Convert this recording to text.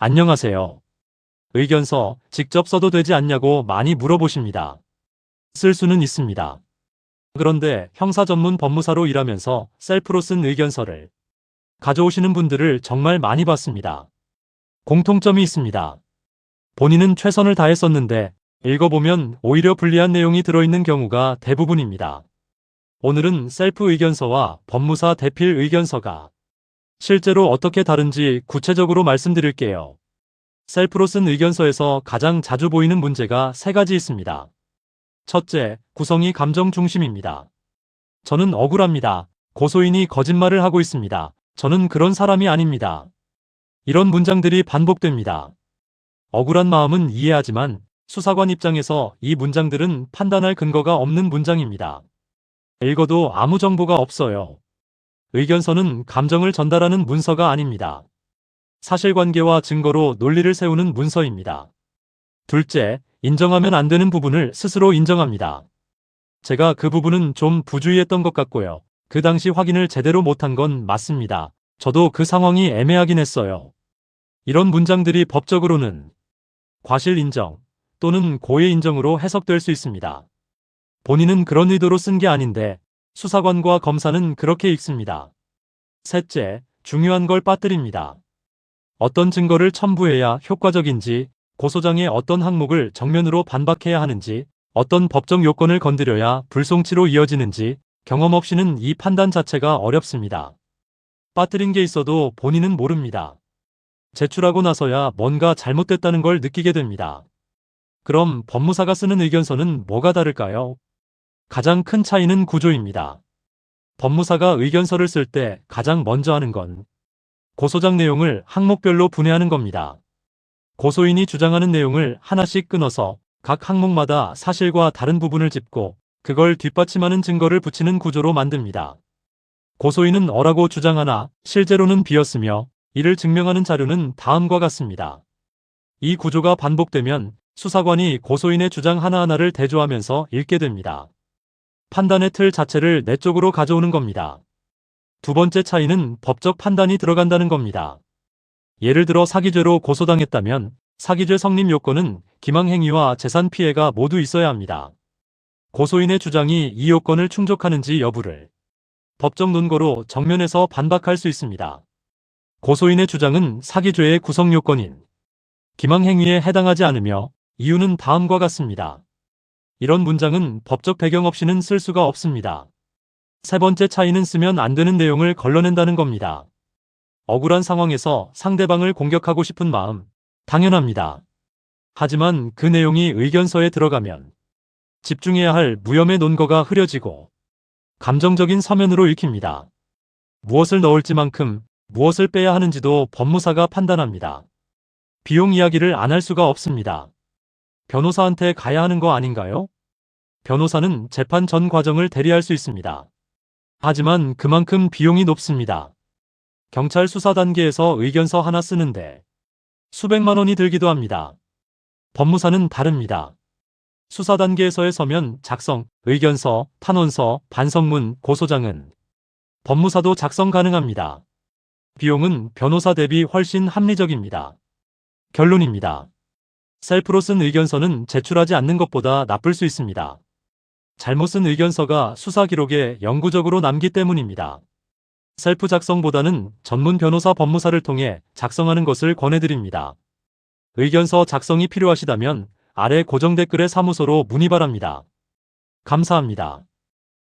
안녕하세요. 의견서 직접 써도 되지 않냐고 많이 물어보십니다. 쓸 수는 있습니다. 그런데 형사 전문 법무사로 일하면서 셀프로 쓴 의견서를 가져오시는 분들을 정말 많이 봤습니다. 공통점이 있습니다. 본인은 최선을 다했었는데 읽어보면 오히려 불리한 내용이 들어있는 경우가 대부분입니다. 오늘은 셀프 의견서와 법무사 대필 의견서가 실제로 어떻게 다른지 구체적으로 말씀드릴게요. 셀프로 쓴 의견서에서 가장 자주 보이는 문제가 세 가지 있습니다. 첫째, 구성이 감정 중심입니다. 저는 억울합니다. 고소인이 거짓말을 하고 있습니다. 저는 그런 사람이 아닙니다. 이런 문장들이 반복됩니다. 억울한 마음은 이해하지만 수사관 입장에서 이 문장들은 판단할 근거가 없는 문장입니다. 읽어도 아무 정보가 없어요. 의견서는 감정을 전달하는 문서가 아닙니다. 사실관계와 증거로 논리를 세우는 문서입니다. 둘째, 인정하면 안 되는 부분을 스스로 인정합니다. 제가 그 부분은 좀 부주의했던 것 같고요. 그 당시 확인을 제대로 못한 건 맞습니다. 저도 그 상황이 애매하긴 했어요. 이런 문장들이 법적으로는 과실 인정 또는 고의 인정으로 해석될 수 있습니다. 본인은 그런 의도로 쓴 게 아닌데 수사관과 검사는 그렇게 읽습니다. 셋째, 중요한 걸 빠뜨립니다. 어떤 증거를 첨부해야 효과적인지, 고소장의 어떤 항목을 정면으로 반박해야 하는지, 어떤 법적 요건을 건드려야 불송치로 이어지는지 경험 없이는 이 판단 자체가 어렵습니다. 빠뜨린 게 있어도 본인은 모릅니다. 제출하고 나서야 뭔가 잘못됐다는 걸 느끼게 됩니다. 그럼 법무사가 쓰는 의견서는 뭐가 다를까요? 가장 큰 차이는 구조입니다. 법무사가 의견서를 쓸 때 가장 먼저 하는 건 고소장 내용을 항목별로 분해하는 겁니다. 고소인이 주장하는 내용을 하나씩 끊어서 각 항목마다 사실과 다른 부분을 짚고 그걸 뒷받침하는 증거를 붙이는 구조로 만듭니다. 고소인은 어라고 주장하나 실제로는 B였으며 이를 증명하는 자료는 다음과 같습니다. 이 구조가 반복되면 수사관이 고소인의 주장 하나하나를 대조하면서 읽게 됩니다. 판단의 틀 자체를 내 쪽으로 가져오는 겁니다. 두 번째 차이는 법적 판단이 들어간다는 겁니다. 예를 들어 사기죄로 고소당했다면 사기죄 성립 요건은 기망행위와 재산 피해가 모두 있어야 합니다. 고소인의 주장이 이 요건을 충족하는지 여부를 법적 논거로 정면에서 반박할 수 있습니다. 고소인의 주장은 사기죄의 구성 요건인 기망행위에 해당하지 않으며 이유는 다음과 같습니다. 이런 문장은 법적 배경 없이는 쓸 수가 없습니다. 세 번째 차이는 쓰면 안 되는 내용을 걸러낸다는 겁니다. 억울한 상황에서 상대방을 공격하고 싶은 마음, 당연합니다. 하지만 그 내용이 의견서에 들어가면 집중해야 할 무혐의 논거가 흐려지고 감정적인 서면으로 읽힙니다. 무엇을 넣을지만큼 무엇을 빼야 하는지도 법무사가 판단합니다. 비용 이야기를 안 할 수가 없습니다. 변호사한테 가야 하는 거 아닌가요? 변호사는 재판 전 과정을 대리할 수 있습니다. 하지만 그만큼 비용이 높습니다. 경찰 수사 단계에서 의견서 하나 쓰는데 수백만 원이 들기도 합니다. 법무사는 다릅니다. 수사 단계에서의 서면, 작성, 의견서, 탄원서, 반성문, 고소장은 법무사도 작성 가능합니다. 비용은 변호사 대비 훨씬 합리적입니다. 결론입니다. 셀프로 쓴 의견서는 제출하지 않는 것보다 나쁠 수 있습니다. 잘못 쓴 의견서가 수사 기록에 영구적으로 남기 때문입니다. 셀프 작성보다는 전문 변호사 법무사를 통해 작성하는 것을 권해드립니다. 의견서 작성이 필요하시다면 아래 고정 댓글에 사무소로 문의 바랍니다. 감사합니다.